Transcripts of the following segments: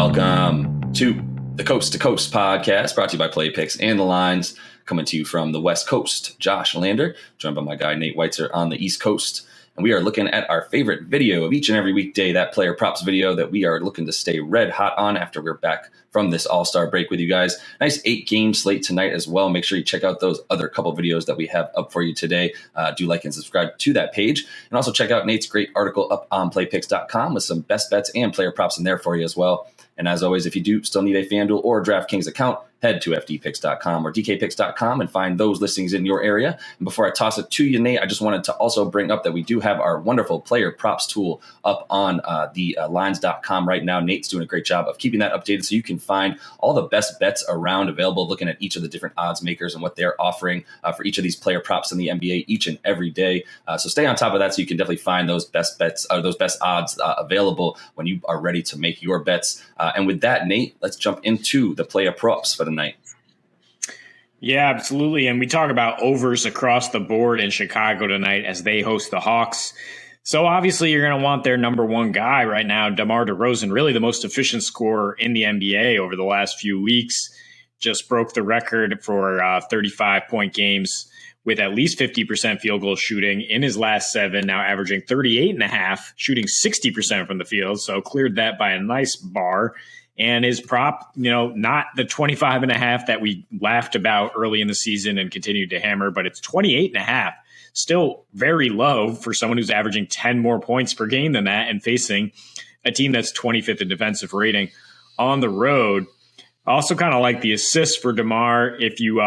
Welcome to the Coast to Coast podcast, brought to you by Play Picks and the Lines, coming to you from the West Coast. Josh Lander, joined by my guy Nate Weitzer on the East Coast. And we are looking at our favorite video of each and every weekday, that player props video that we are looking to stay red hot on after we're back from this all-star break with you guys. Nice 8-game slate tonight as well. Make sure you check out those other couple videos that we have up for you today. Do like and subscribe to that page. And also check out Nate's great article up on playpicks.com with some best bets and player props in there for you as well. And as always, if you do still need a FanDuel or DraftKings account, head to fdpicks.com or dkpicks.com and find those listings in your area. And before I toss it to you, Nate, I just wanted to also bring up that we do have our wonderful player props tool up on the lines.com right now. Nate's doing a great job of keeping that updated so you can find all the best bets around available, looking at each of the different odds makers and what they're offering for each of these player props in the NBA each and every day. So stay on top of that so you can definitely find those best bets, those best odds available when you are ready to make your bets. And with that, Nate, let's jump into the player props for the night. Yeah, absolutely. And we talk about overs across the board in Chicago tonight as they host the Hawks. So obviously you're going to want their number one guy right now, Demar Derozan, really the most efficient scorer in the NBA over the last few weeks. Just broke the record for 35-point games with at least 50% field goal shooting in his last 7, now averaging 38.5, shooting 60% from the field. So cleared that by a nice bar. And his prop, not the 25.5 that we laughed about early in the season and continued to hammer, but it's 28.5. Still very low for someone who's averaging 10 more points per game than that and facing a team that's 25th in defensive rating on the road. I also kind of like the assists for DeMar. If you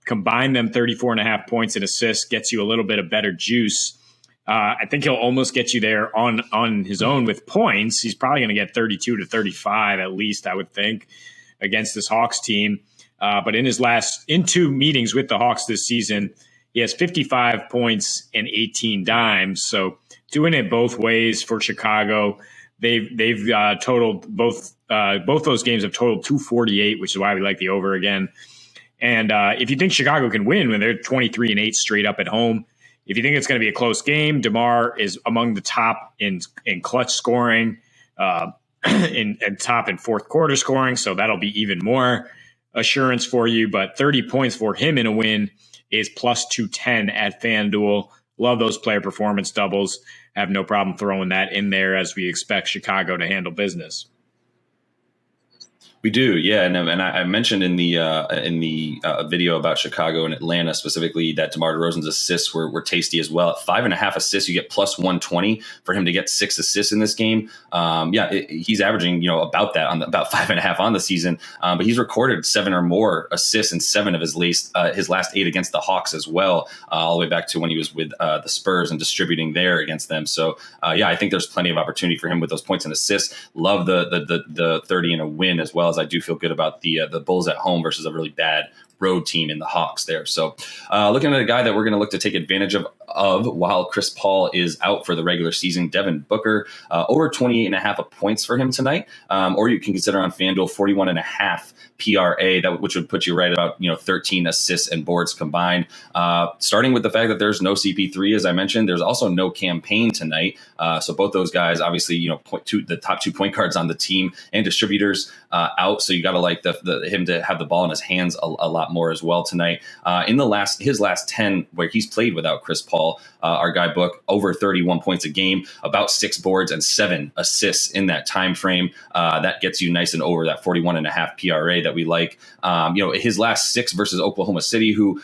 combine them, 34.5 points and assists gets you a little bit of better juice. I think he'll almost get you there on his own with points. He's probably going to get 32 to 35 at least, I would think, against this Hawks team. But in 2 meetings with the Hawks this season, he has 55 points and 18 dimes. So doing it both ways for Chicago. They've totaled both those games have totaled 248, which is why we like the over again. And if you think Chicago can win when they're 23-8 straight up at home, if you think it's going to be a close game, DeMar is among the top in clutch scoring, and top in fourth quarter scoring. So that'll be even more assurance for you. But 30 points for him in a win is plus 210 at FanDuel. Love those player performance doubles. Have no problem throwing that in there as we expect Chicago to handle business. We do, yeah, and I mentioned in the video about Chicago and Atlanta specifically that DeMar DeRozan's assists were tasty as well. At 5.5 assists, you get plus 120 for him to get 6 assists in this game. He's averaging about that about 5.5 on the season, but he's recorded 7 or more assists in 7 of his last 8 against the Hawks as well, all the way back to when he was with the Spurs and distributing there against them. So I think there's plenty of opportunity for him with those points and assists. Love the 30 and a win as well. I do feel good about the Bulls at home versus a really bad road team in the Hawks there. So looking at a guy that we're going to look to take advantage of while Chris Paul is out for the regular season, Devin Booker, over 28.5 points for him tonight. Or you can consider on FanDuel 41.5 PRA, which would put you right about 13 assists and boards combined. Starting with the fact that there's no CP3, as I mentioned, there's also no campaign tonight. So both those guys, obviously, the top 2 point guards on the team and distributors out. So you got to like him to have the ball in his hands a lot more as well tonight. In his last 10 where he's played without Chris Paul, our guy Book, over 31 points a game, about 6 boards and 7 assists in that time frame. That gets you nice and over that 41.5 PRA that we like. His last 6 versus Oklahoma City, who,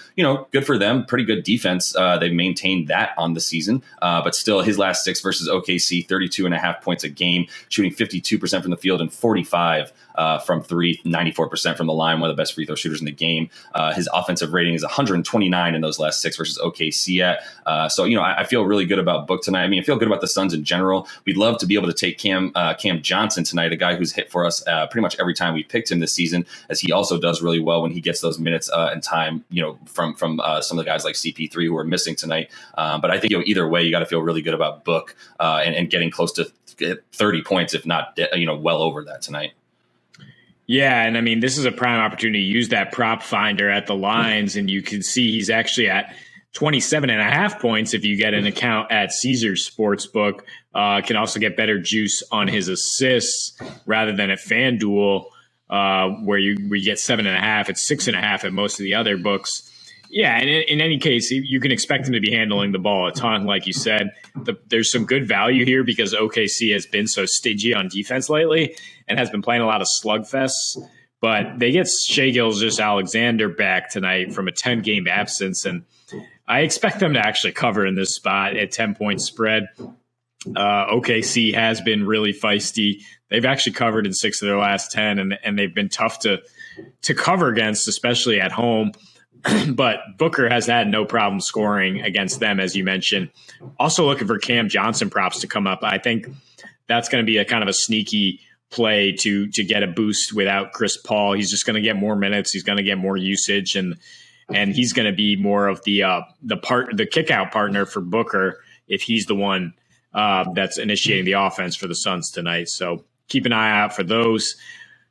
good for them, pretty good defense. They've maintained that on the season, but still his last 6 versus OKC, 32.5 points a game, shooting 52% from the field and 45 from 3, 94% from the line, one of the best free throw shooters in the game. His offensive rating is 129 in those last 6 versus OKC at. So I feel really good about Book tonight. I mean, I feel good about the Suns in general. We'd love to be able to take Cam Johnson tonight, a guy who's hit for us pretty much every time we picked him this season, as he also does really well when he gets those minutes and time, from some of the guys like CP3 who are missing tonight. But I think either way, you got to feel really good about Book and getting close to 30 points, if not well over that tonight. Yeah, and I mean, this is a prime opportunity to use that prop finder at the lines, and you can see he's actually at 27.5 points if you get an account at Caesars Sportsbook. Can also get better juice on his assists rather than at FanDuel, where you get 7.5. It's 6.5 at most of the other books. Yeah, and in any case, you can expect him to be handling the ball a ton, like you said. There's some good value here because OKC has been so stingy on defense lately and has been playing a lot of slugfests. But they get Shai Gilgeous-Alexander back tonight from a 10-game absence, and I expect them to actually cover in this spot at 10-point spread. OKC has been really feisty. They've actually covered in 6 of their last 10, and they've been tough to cover against, especially at home. But Booker has had no problem scoring against them, as you mentioned. Also looking for Cam Johnson props to come up. I think that's going to be a kind of a sneaky play to get a boost without Chris Paul. He's just going to get more minutes. He's going to get more usage, and he's going to be more of the kick out partner for Booker if he's the one that's initiating the offense for the Suns tonight. So keep an eye out for those.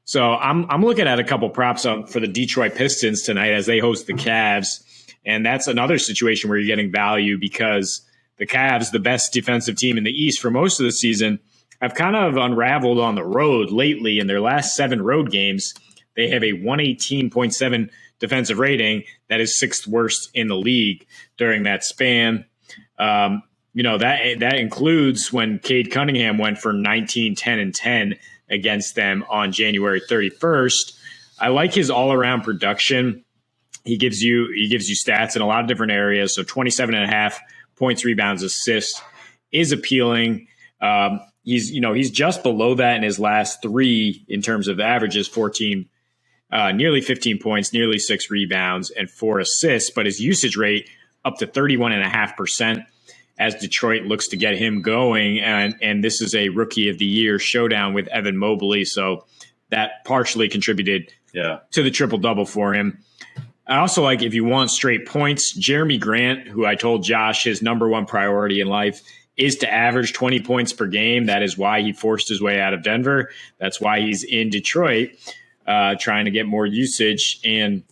So I'm looking at a couple props for the Detroit Pistons tonight as they host the Cavs. And that's another situation where you're getting value because the Cavs, the best defensive team in the East for most of the season, have kind of unraveled on the road lately. In their last 7 road games, they have a 118.7 defensive rating. That is 6th worst in the league during that span. That includes when Cade Cunningham went for 19, 10, and 10 against them on January 31st. I like his all-around production. He gives you stats in a lot of different areas. So 27.5 points, rebounds, assists is appealing. He's just below that in his last 3 in terms of averages, 14, nearly 15 points, nearly 6 rebounds, and 4 assists. But his usage rate up to 31.5%. As Detroit looks to get him going. And this is a rookie of the year showdown with Evan Mobley. So that partially contributed to the triple-double for him. I also like, if you want straight points, Jeremy Grant, who I told Josh his number one priority in life is to average 20 points per game. That is why he forced his way out of Denver. That's why he's in Detroit trying to get more usage. And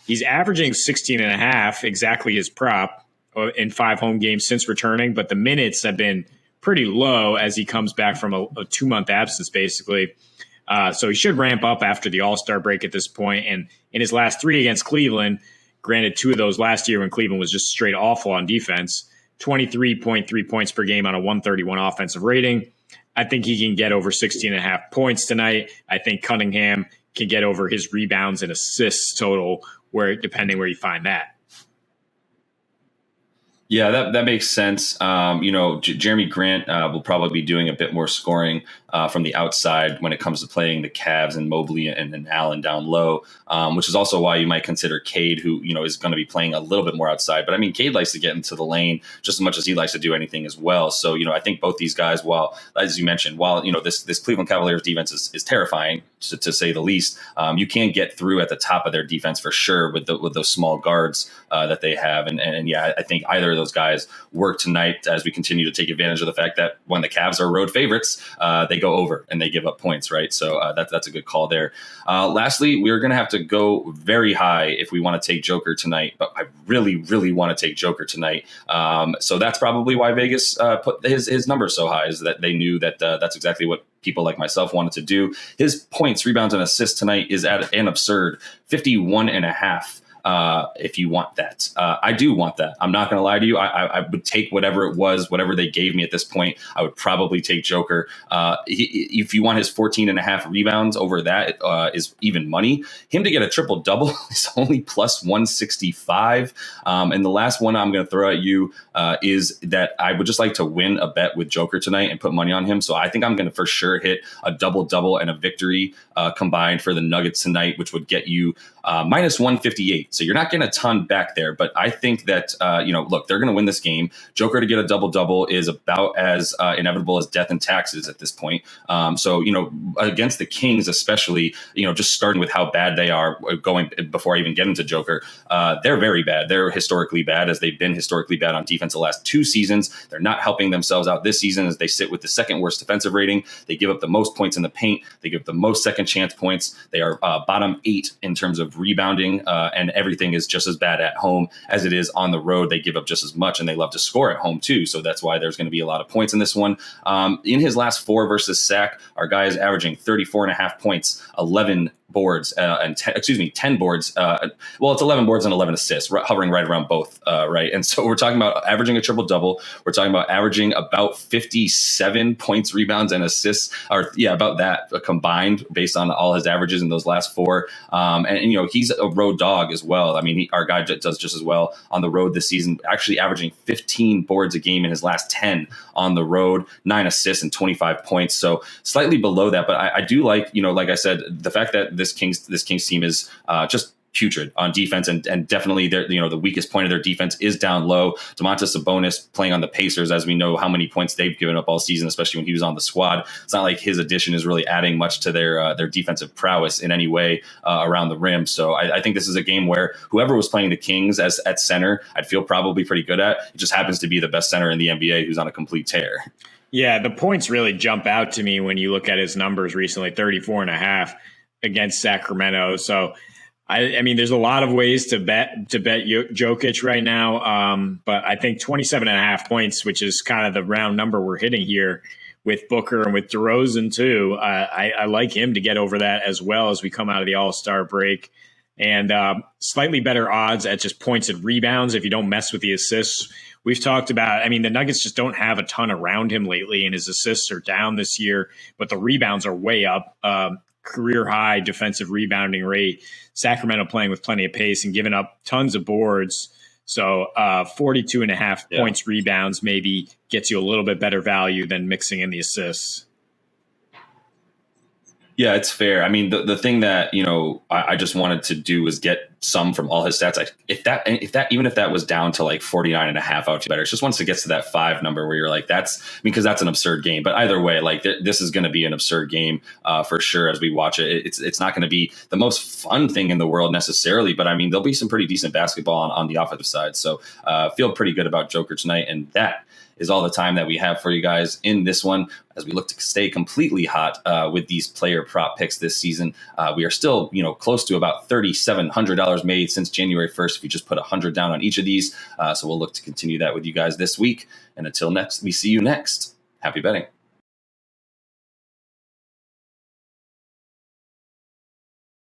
he's averaging 16.5, exactly his prop, in 5 home games since returning, but the minutes have been pretty low as he comes back from a 2-month absence, basically. So he should ramp up after the All-Star break at this point. And in his last 3 against Cleveland, granted 2 of those last year when Cleveland was just straight awful on defense, 23.3 points per game on a 131 offensive rating. I think he can get over 16.5 points tonight. I think Cunningham can get over his rebounds and assists total, depending where you find that. Yeah, that makes sense. Jeremy Grant will probably be doing a bit more scoring from the outside when it comes to playing the Cavs and Mobley and Allen down low, which is also why you might consider Cade, who is going to be playing a little bit more outside. But I mean, Cade likes to get into the lane just as much as he likes to do anything as well. So I think both these guys, while as you mentioned, this Cleveland Cavaliers defense is terrifying to say the least, you can get through at the top of their defense for sure with those small guards that they have. And I think either of those guys work tonight as we continue to take advantage of the fact that when the Cavs are road favorites, they go over and they give up points, right? So that's a good call there. Lastly, we're going to have to go very high if we want to take Joker tonight, but I really, really want to take Joker tonight. So that's probably why Vegas put his number so high, is that they knew that that's exactly what people like myself wanted to do. His points, rebounds, and assists tonight is at an absurd 51.5. If you want that. I do want that. I'm not going to lie to you. I would take whatever it was, whatever they gave me at this point. I would probably take Joker. If you want his 14.5 rebounds over that is even money. Him to get a triple-double is only plus 165. And the last one I'm going to throw at you is that I would just like to win a bet with Joker tonight and put money on him. So I think I'm going to for sure hit a double-double and a victory combined for the Nuggets tonight, which would get you minus 158. So you're not getting a ton back there, but I think that, look, they're going to win this game. Joker to get a double-double is about as inevitable as death and taxes at this point. So against the Kings, especially, just starting with how bad they are going before I even get into Joker, they're very bad. They're historically bad, as they've been historically bad on defense the last 2 seasons. They're not helping themselves out this season as they sit with the 2nd worst defensive rating. They give up the most points in the paint. They give up the most second chance points. They are bottom 8 in terms of rebounding and everything is just as bad at home as it is on the road. They give up just as much, and they love to score at home too. So that's why there's going to be a lot of points in this one. In his last 4 versus Sac, our guy is averaging 34.5 points, 11 boards, and 10 boards. Well, it's 11 boards and 11 assists, hovering right around both, right? And so we're talking about averaging a triple-double. We're talking about averaging about 57 points, rebounds, and assists, or about that combined based on all his averages in those last 4. And he's a road dog as well. I mean, our guy does just as well on the road this season, actually averaging 15 boards a game in his last 10 on the road, 9 assists and 25 points. So slightly below that, but I do like, like I said, the fact that this Kings team is just putrid on defense, and definitely the weakest point of their defense is down low. Domantas Sabonis playing on the Pacers, as we know how many points they've given up all season, especially when he was on the squad. It's not like his addition is really adding much to their defensive prowess in any way around the rim. So I think this is a game where whoever was playing the Kings at center, I'd feel probably pretty good at. It just happens to be the best center in the NBA who's on a complete tear. Yeah, the points really jump out to me when you look at his numbers recently, 34.5 against Sacramento. So, I mean, there's a lot of ways to bet Jokic right now. But I think 27.5 points, which is kind of the round number we're hitting here with Booker and with DeRozan too. I like him to get over that as well as we come out of the All-Star break. And slightly better odds at just points and rebounds if you don't mess with the assists. We've talked about, the Nuggets just don't have a ton around him lately, and his assists are down this year, but the rebounds are way up. Career high defensive rebounding rate. Sacramento playing with plenty of pace and giving up tons of boards. So 42.5 points, rebounds maybe gets you a little bit better value than mixing in the assists. Yeah, it's fair. I mean, the thing that, I just wanted to do was get some from all his stats. Even if that was down to like 49.5, I would feel better. It's just once it gets to that 5 number where you're like, because that's an absurd game. But either way, like this is going to be an absurd game for sure as we watch it. It's not going to be the most fun thing in the world necessarily, but I mean, there'll be some pretty decent basketball on the offensive side. So feel pretty good about Joker tonight. And that is all the time that we have for you guys in this one as we look to stay completely hot with these player prop picks this season. We are still, close to about $3,700 made since January 1st if you just put $100 down on each of these. So we'll look to continue that with you guys this week. And until next, we see you next. Happy betting.